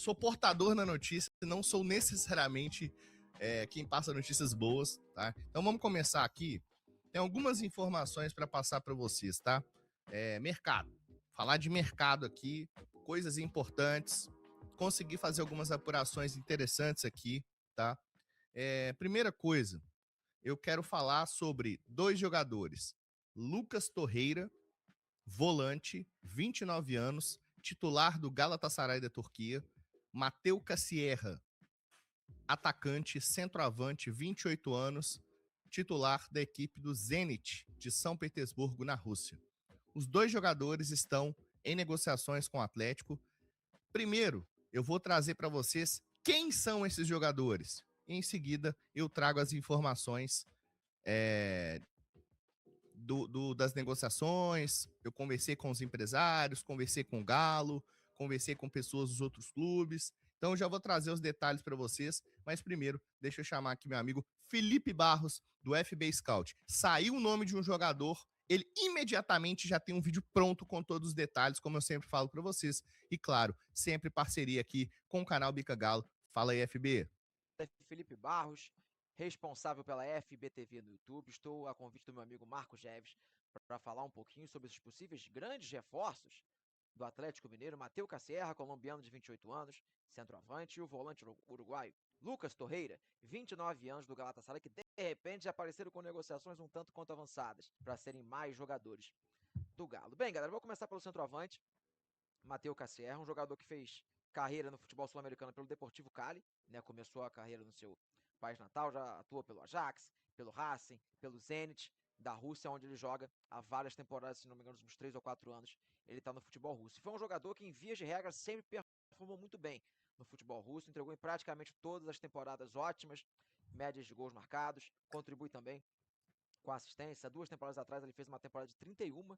sou portador na notícia, não sou necessariamente quem passa notícias boas, tá? Então vamos começar aqui. Tem algumas informações para passar para vocês, tá? Mercado. Falar de mercado aqui, coisas importantes, conseguir fazer algumas apurações interessantes aqui, tá? Primeira coisa, eu quero falar sobre dois jogadores. Lucas Torreira, volante, 29 anos, titular do Galatasaray da Turquia. Mateu Cassierra, atacante, centroavante, 28 anos, titular da equipe do Zenit de São Petersburgo, na Rússia. Os dois jogadores estão em negociações com o Atlético. Primeiro, eu vou trazer para vocês quem são esses jogadores. Em seguida, eu trago as informações das negociações. Eu conversei com os empresários, conversei com o Galo, conversei com pessoas dos outros clubes. Então, eu já vou trazer os detalhes para vocês. Mas primeiro, deixa eu chamar aqui meu amigo Felipe Barros, do FB Scout. Saiu o nome de um jogador, ele imediatamente já tem um vídeo pronto com todos os detalhes, como eu sempre falo para vocês. E claro, sempre parceria aqui com o canal Bica Galo. Fala aí, FB. Felipe Barros, responsável pela FBTV no YouTube. Estou a convite do meu amigo Marcos Neves para falar um pouquinho sobre os possíveis grandes reforços do Atlético Mineiro. Mateu Cassierra, colombiano de 28 anos, centroavante, e o volante uruguaio Lucas Torreira, 29 anos, do Galatasaray, que de repente já apareceram com negociações um tanto quanto avançadas para serem mais jogadores do Galo. Bem, galera, vou começar pelo centroavante, Mateu Cassierra, um jogador que fez carreira no futebol sul-americano pelo Deportivo Cali, né? Começou a carreira no seu país natal, já atua pelo Ajax, pelo Racing, pelo Zenit da Rússia, onde ele joga há várias temporadas, se não me engano, uns 3 ou 4 anos, ele está no futebol russo. E foi um jogador que, em vias de regra, sempre performou muito bem no futebol russo, entregou em praticamente todas as temporadas ótimas, médias de gols marcados, contribui também com assistência. 2 temporadas atrás ele fez uma temporada de 31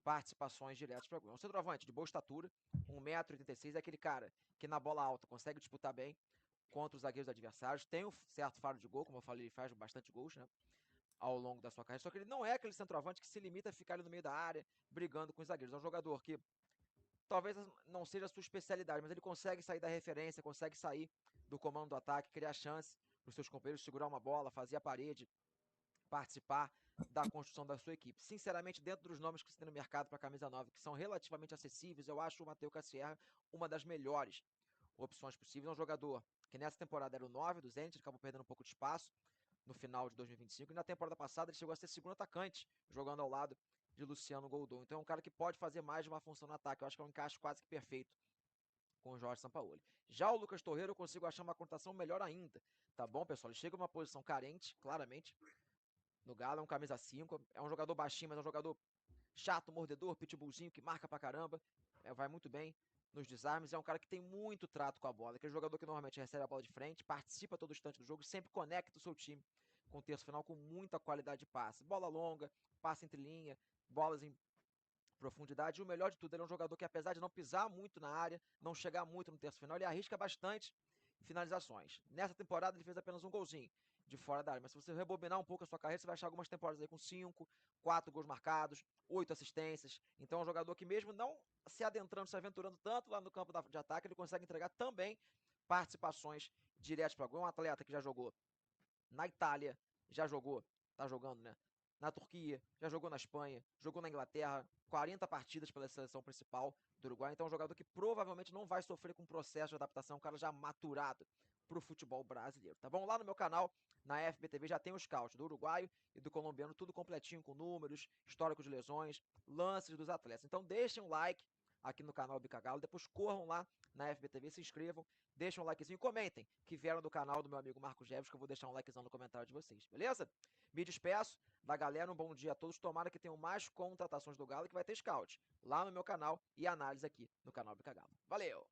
participações diretas para gol. É um centroavante de boa estatura, 1,86 m, é aquele cara que na bola alta consegue disputar bem contra os zagueiros adversários, tem um certo faro de gol, como eu falei, ele faz bastante gols, né, ao longo da sua carreira, só que ele não é aquele centroavante que se limita a ficar ali no meio da área, brigando com os zagueiros. É um jogador que talvez não seja a sua especialidade, mas ele consegue sair da referência, consegue sair do comando do ataque, criar chance para os seus companheiros, segurar uma bola, fazer a parede, participar da construção da sua equipe. Sinceramente, dentro dos nomes que você tem no mercado para a camisa 9, que são relativamente acessíveis, eu acho o Mateu Cassierra uma das melhores opções possíveis. É um jogador que nessa temporada era o 9 do Zenit, acabou perdendo um pouco de espaço no final de 2025, e na temporada passada ele chegou a ser segundo atacante, jogando ao lado de Luciano Goldon. Então é um cara que pode fazer mais de uma função no ataque. Eu acho que é um encaixe quase que perfeito com o Jorge Sampaoli. Já o Lucas Torreira eu consigo achar uma cotação melhor ainda, tá bom, pessoal? Ele chega em uma posição carente, claramente, no Galo, é um camisa 5, é um jogador baixinho, mas é um jogador chato, mordedor, pitbullzinho, que marca pra caramba, vai muito bem nos desarmes, é um cara que tem muito trato com a bola, aquele jogador que normalmente recebe a bola de frente, participa todo instante do jogo, sempre conecta o seu time com o terço final com muita qualidade de passe. Bola longa, passe entre linha, bolas em profundidade, e o melhor de tudo, ele é um jogador que, apesar de não pisar muito na área, não chegar muito no terço final, ele arrisca bastante finalizações. Nessa temporada ele fez apenas um golzinho de fora da área, mas se você rebobinar um pouco a sua carreira, você vai achar algumas temporadas aí com 5, 4 gols marcados, 8 assistências. Então é um jogador que, mesmo não se adentrando, se aventurando tanto lá no campo de ataque, ele consegue entregar também participações diretas para gol. É um atleta que já jogou na Itália, já jogou, tá jogando, né, na Turquia, já jogou na Espanha, jogou na Inglaterra, 40 partidas pela seleção principal do Uruguai. Então é um jogador que provavelmente não vai sofrer com um processo de adaptação, um cara já maturado pro futebol brasileiro, tá bom? Lá no meu canal, na FBTV, já tem o scout do uruguaio e do colombiano, tudo completinho, com números, histórico de lesões, lances dos atletas. Então deixem um like aqui no canal Bicagalo, depois corram lá na FBTV, se inscrevam, deixem um likezinho e comentem que vieram do canal do meu amigo Marcos Neves, que eu vou deixar um likezão no comentário de vocês, beleza? Me despeço da galera, um bom dia a todos, tomara que tenham mais contratações do Galo, que vai ter scout lá no meu canal e análise aqui no canal Bicagalo. Valeu!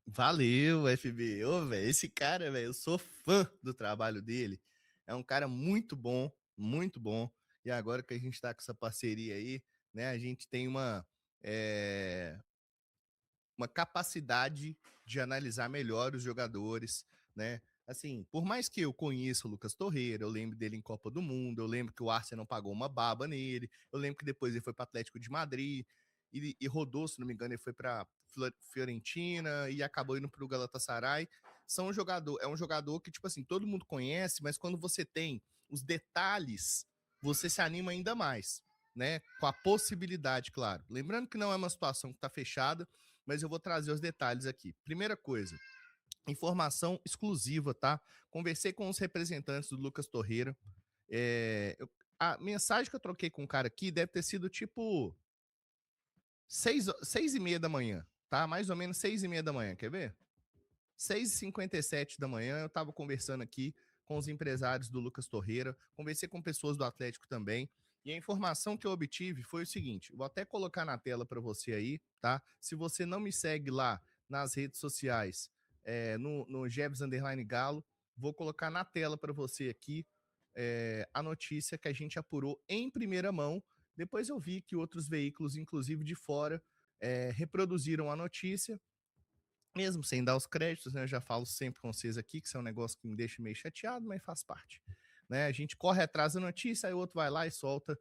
Valeu, FB. Ô, velho, esse cara, velho, eu sou fã do trabalho dele. É um cara muito bom, muito bom. E agora que a gente tá com essa parceria aí, né, a gente tem uma capacidade de analisar melhor os jogadores, né? Assim, por mais que eu conheça o Lucas Torreira, eu lembro dele em Copa do Mundo, eu lembro que o Arsenal pagou uma baba nele, eu lembro que depois ele foi para Atlético de Madrid e rodou, se não me engano, ele Fiorentina e acabou indo para o Galatasaray. É um jogador que, tipo assim, todo mundo conhece, mas quando você tem os detalhes, você se anima ainda mais, né? Com a possibilidade, claro. Lembrando que não é uma situação que está fechada, mas eu vou trazer os detalhes aqui. Primeira coisa, informação exclusiva, tá? Conversei com os representantes do Lucas Torreira. A mensagem que eu troquei com o cara aqui deve ter sido tipo 6h30 da manhã, tá? Mais ou menos 6h30 da manhã, quer ver? 6h57 da manhã, eu tava conversando aqui com os empresários do Lucas Torreira, conversei com pessoas do Atlético também, e a informação que eu obtive foi o seguinte, vou até colocar na tela para você aí, tá? Se você não me segue lá nas redes sociais, no Jebs Underline Galo, vou colocar na tela para você aqui a notícia que a gente apurou em primeira mão. Depois eu vi que outros veículos, inclusive de fora, reproduziram a notícia, mesmo sem dar os créditos, né? Eu já falo sempre com vocês aqui que isso é um negócio que me deixa meio chateado, mas faz parte. Né? A gente corre atrás da notícia, aí o outro vai lá e solta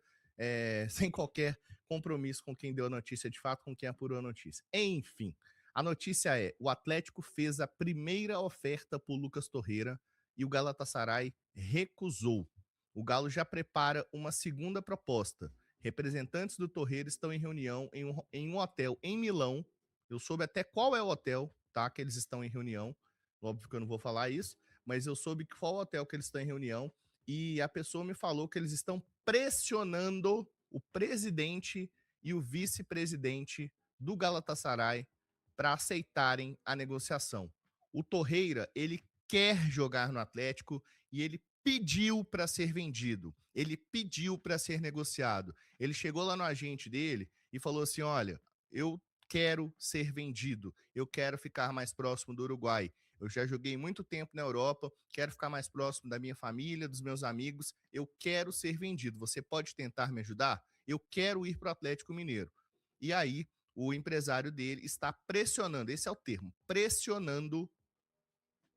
sem qualquer compromisso com quem deu a notícia de fato, com quem apurou a notícia. Enfim, a notícia é: o Atlético fez a primeira oferta por Lucas Torreira e o Galatasaray recusou. O Galo já prepara uma segunda proposta. Representantes do Torreira estão em reunião em um hotel em Milão. Eu soube até qual é o hotel, tá? Que eles estão em reunião. Óbvio que eu não vou falar isso, mas eu soube qual hotel que eles estão em reunião. E a pessoa me falou que eles estão pressionando o presidente e o vice-presidente do Galatasaray para aceitarem a negociação. O Torreira, ele quer jogar no Atlético e ele pediu para ser vendido. Ele pediu para ser negociado. Ele chegou lá no agente dele e falou assim: "Olha, eu quero ser vendido, eu quero ficar mais próximo do Uruguai. Eu já joguei muito tempo na Europa, quero ficar mais próximo da minha família, dos meus amigos, eu quero ser vendido. Você pode tentar me ajudar? Eu quero ir para o Atlético Mineiro." E aí, o empresário dele está pressionando, esse é o termo, pressionando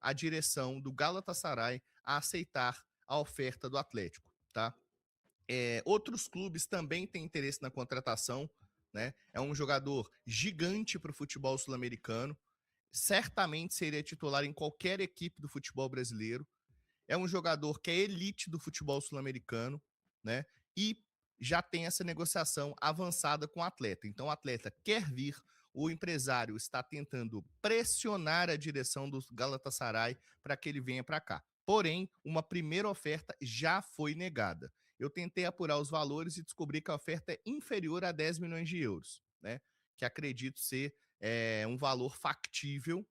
a direção do Galatasaray a aceitar a oferta do Atlético, tá? Outros clubes também têm interesse na contratação, né? É um jogador gigante para o futebol sul-americano, certamente seria titular em qualquer equipe do futebol brasileiro. É um jogador que é elite do futebol sul-americano, né? E já tem essa negociação avançada com o atleta. Então o atleta quer vir, o empresário está tentando pressionar a direção do Galatasaray para que ele venha para cá. Porém, uma primeira oferta já foi negada. Eu tentei apurar os valores e descobri que a oferta é inferior a 10 milhões de euros, né? Que acredito ser um valor factível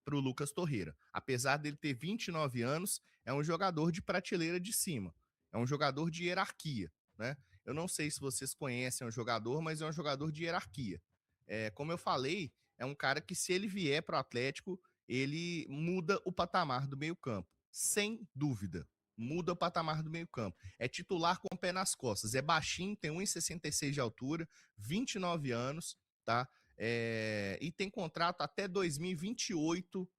para o Lucas Torreira. Apesar dele ter 29 anos, é um jogador de prateleira de cima. É um jogador de hierarquia, né? Eu não sei se vocês conhecem o jogador, mas é um jogador de hierarquia. Como eu falei, é um cara que, se ele vier para o Atlético, ele muda o patamar do meio-campo. Sem dúvida. Muda o patamar do meio-campo. É titular com o pé nas costas. É baixinho, tem 1,66 de altura, 29 anos, tá? E tem contrato até 2028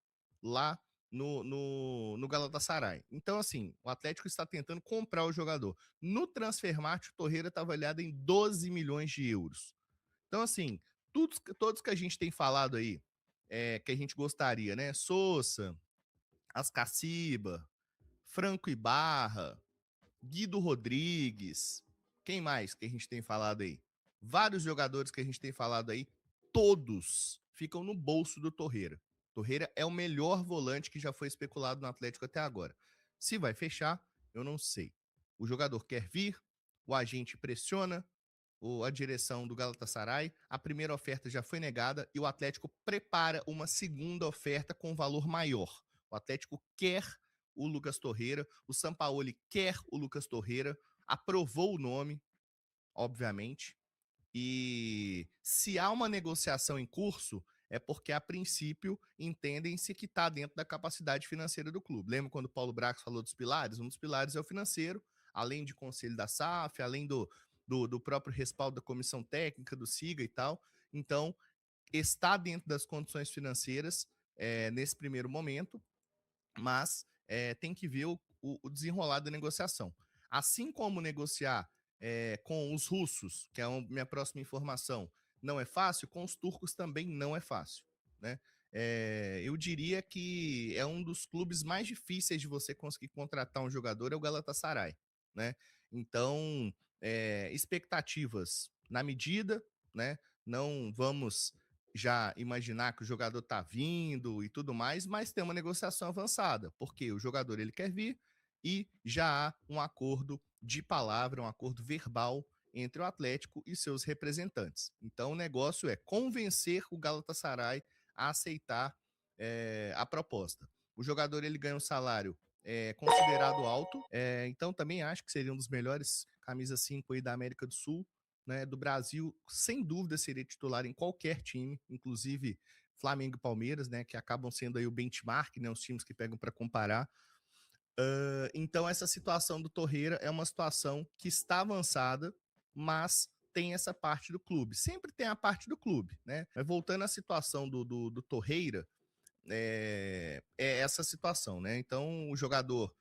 lá no Galatasaray. Então, assim, o Atlético está tentando comprar o jogador. No Transfermarkt, o Torreira está avaliado em 12 milhões de euros. Então, assim, todos que a gente tem falado aí, que a gente gostaria, né? Sousa, Ascaciba, Franco Ibarra, Guido Rodrigues, quem mais que a gente tem falado aí? Vários jogadores que a gente tem falado aí, todos ficam no bolso do Torreira. Torreira é o melhor volante que já foi especulado no Atlético até agora. Se vai fechar, eu não sei. O jogador quer vir, o agente pressiona, a direção do Galatasaray, a primeira oferta já foi negada e o Atlético prepara uma segunda oferta com valor maior. O Atlético quer o Lucas Torreira, o Sampaoli quer o Lucas Torreira, aprovou o nome, obviamente, e se há uma negociação em curso, é porque, a princípio, entendem-se que está dentro da capacidade financeira do clube. Lembra quando o Paulo Brax falou dos pilares? Um dos pilares é o financeiro, além de conselho da SAF, além do próprio respaldo da comissão técnica, do SIGA e tal. Então, está dentro das condições financeiras nesse primeiro momento, mas tem que ver o desenrolar da negociação. Assim como negociar com os russos, que é a minha próxima informação, não é fácil, com os turcos também não é fácil, né? Eu diria que é um dos clubes mais difíceis de você conseguir contratar um jogador, é o Galatasaray, né? Então, expectativas na medida, né? Não vamos já imaginar que o jogador tá vindo e tudo mais, mas tem uma negociação avançada, porque o jogador ele quer vir e já há um acordo de palavra, um acordo verbal entre o Atlético e seus representantes. Então o negócio é convencer o Galatasaray a aceitar a proposta. O jogador ele ganha um salário considerado alto, então também acho que seria um dos melhores camisa 5 aí da América do Sul, né, do Brasil, sem dúvida seria titular em qualquer time, inclusive Flamengo e Palmeiras, né, que acabam sendo aí o benchmark, né, os times que pegam para comparar. Então essa situação do Torreira é uma situação que está avançada, mas tem essa parte do clube. Sempre tem a parte do clube, né? Mas voltando à situação do Torreira, é essa situação, né? Então o jogador,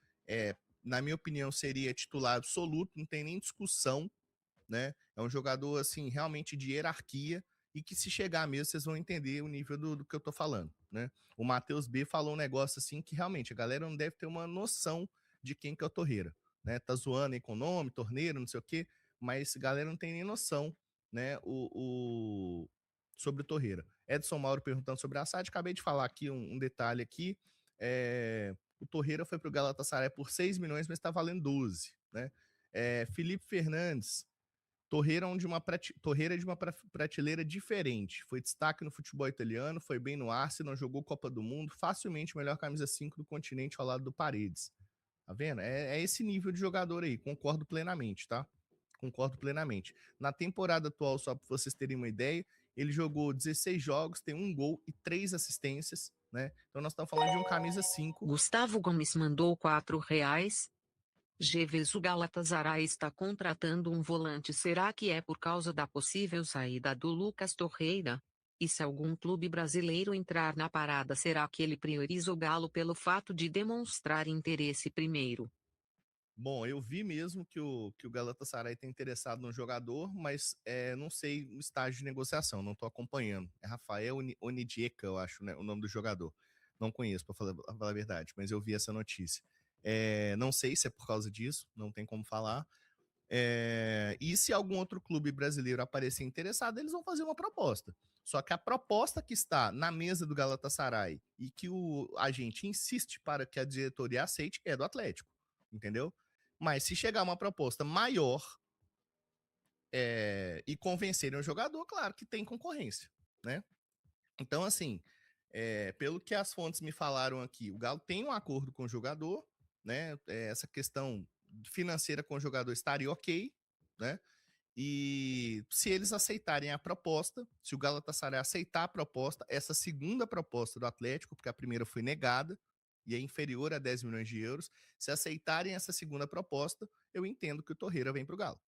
na minha opinião, seria titular absoluto, não tem nem discussão, né? É um jogador, assim, realmente de hierarquia e que se chegar mesmo, vocês vão entender o nível do que eu tô falando, né? O Matheus B falou um negócio assim que realmente a galera não deve ter uma noção de quem que é o Torreira, né? Tá zoando aí com o nome, torneiro, não sei o quê, mas a galera não tem nem noção, né? Sobre o Torreira. Edson Mauro perguntando sobre a Assad, acabei de falar aqui um detalhe aqui, o Torreira foi pro Galatasaray por 6 milhões, mas tá valendo 12, né? Felipe Fernandes, Torreira é de uma prateleira diferente. Foi destaque no futebol italiano, foi bem no Arsenal, jogou Copa do Mundo, facilmente melhor camisa 5 do continente ao lado do Paredes. Tá vendo? É esse nível de jogador aí, concordo plenamente, tá? Concordo plenamente. Na temporada atual, só para vocês terem uma ideia, ele jogou 16 jogos, tem 1 gol e 3 assistências, né? Então nós estamos falando de um camisa 5. Gustavo Gomes mandou R$ 4. Gevez, o Galatasaray está contratando um volante. Será que é por causa da possível saída do Lucas Torreira? E se algum clube brasileiro entrar na parada, será que ele prioriza o Galo pelo fato de demonstrar interesse primeiro? Bom, eu vi mesmo que o Galatasaray tem interessado no jogador, mas não sei o estágio de negociação, não estou acompanhando. É Rafael Onidieka, eu acho, né, o nome do jogador. Não conheço, para falar a verdade, mas eu vi essa notícia. Não sei se é por causa disso, não tem como falar. E se algum outro clube brasileiro aparecer interessado, eles vão fazer uma proposta. Só que a proposta que está na mesa do Galatasaray e que o agente insiste para que a diretoria aceite é do Atlético, entendeu? Mas se chegar uma proposta maior e convencerem o jogador, claro que tem concorrência, né? Então, assim, pelo que as fontes me falaram aqui, o Galo tem um acordo com o jogador, né? Essa questão financeira com o jogador estaria ok, né? E se eles aceitarem a proposta, se o Galatasaray aceitar a proposta, essa segunda proposta do Atlético, porque a primeira foi negada e é inferior a 10 milhões de euros, se aceitarem essa segunda proposta, eu entendo que o Torreira vem para o Galo,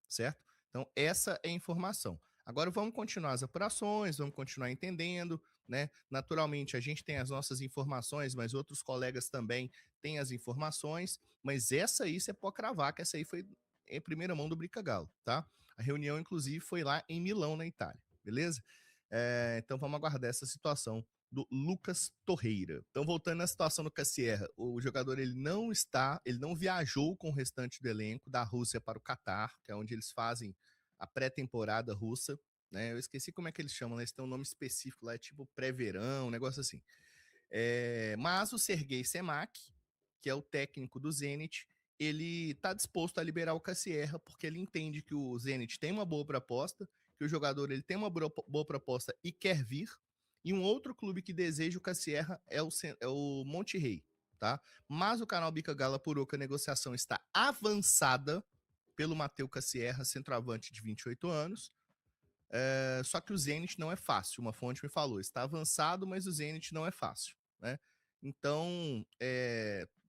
certo? Então, essa é a informação. Agora vamos continuar as apurações, vamos continuar entendendo, né? Naturalmente, a gente tem as nossas informações, mas outros colegas também têm as informações, mas essa aí você pode cravar, que essa aí foi em primeira mão do Brica Galo, tá? A reunião, inclusive, foi lá em Milão, na Itália, beleza? Então vamos aguardar essa situação do Lucas Torreira. Então, voltando à situação do Cassierra, o jogador ele não viajou com o restante do elenco da Rússia para o Catar, que é onde eles fazem a pré-temporada russa, né? Eu esqueci como é que eles chamam, né? Eles têm um nome específico lá, é tipo pré-verão, um negócio assim. Mas o Sergei Semak, que é o técnico do Zenit, ele está disposto a liberar o Cassierra porque ele entende que o Zenit tem uma boa proposta, que o jogador ele tem uma boa proposta e quer vir, e um outro clube que deseja o Cassierra é o Monterrey, tá? Mas o canal Bica Gala apurou que a negociação está avançada pelo Mateu Cassierra, centroavante de 28 anos, só que o Zenit não é fácil. Uma fonte me falou, está avançado, mas o Zenit não é fácil, né? Então,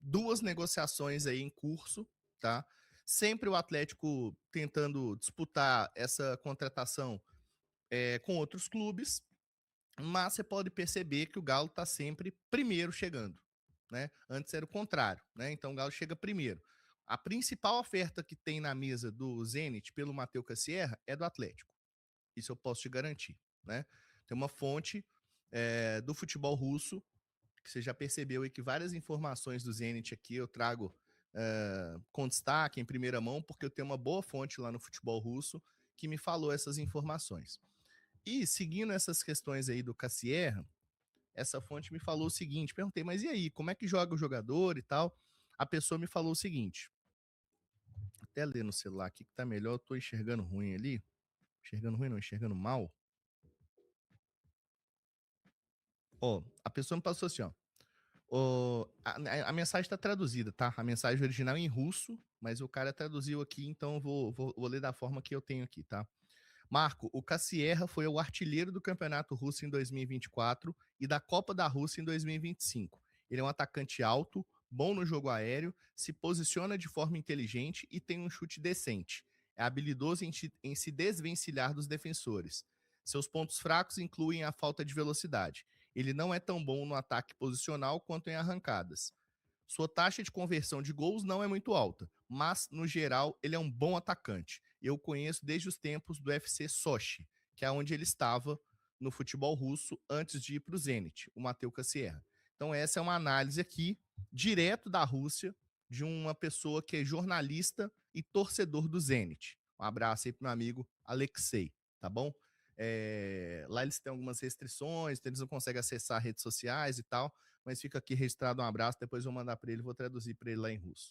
duas negociações aí em curso, tá? Sempre o Atlético tentando disputar essa contratação com outros clubes, mas você pode perceber que o Galo está sempre primeiro chegando, né? Antes era o contrário, né? Então o Galo chega primeiro. A principal oferta que tem na mesa do Zenit pelo Mateu Cassierra é do Atlético. Isso eu posso te garantir, né? Tem uma fonte do futebol russo, que você já percebeu aí que várias informações do Zenit aqui eu trago com destaque, em primeira mão, porque eu tenho uma boa fonte lá no futebol russo que me falou essas informações. E seguindo essas questões aí do Cassierra, essa fonte me falou o seguinte, perguntei, mas e aí, como é que joga o jogador e tal? A pessoa me falou o seguinte, até ler no celular aqui que tá melhor, eu tô enxergando ruim ali, enxergando ruim não, enxergando mal. Ó, a pessoa me passou assim, ó, a mensagem está traduzida, tá? A mensagem original é em russo, mas o cara traduziu aqui, então eu vou ler da forma que eu tenho aqui, tá? Marco, o Cassierra foi o artilheiro do Campeonato Russo em 2024 e da Copa da Rússia em 2025. Ele é um atacante alto, bom no jogo aéreo, se posiciona de forma inteligente e tem um chute decente. É habilidoso em se desvencilhar dos defensores. Seus pontos fracos incluem a falta de velocidade. Ele não é tão bom no ataque posicional quanto em arrancadas. Sua taxa de conversão de gols não é muito alta, mas, no geral, ele é um bom atacante. Eu conheço desde os tempos do FC Sochi, que é onde ele estava no futebol russo antes de ir para o Zenit, o Mateu Cassierra. Então, essa é uma análise aqui, direto da Rússia, de uma pessoa que é jornalista e torcedor do Zenit. Um abraço aí para meu amigo Alexei, tá bom? Lá eles têm algumas restrições, então eles não conseguem acessar redes sociais e tal, mas fica aqui registrado um abraço, depois eu vou mandar para ele, vou traduzir para ele lá em russo.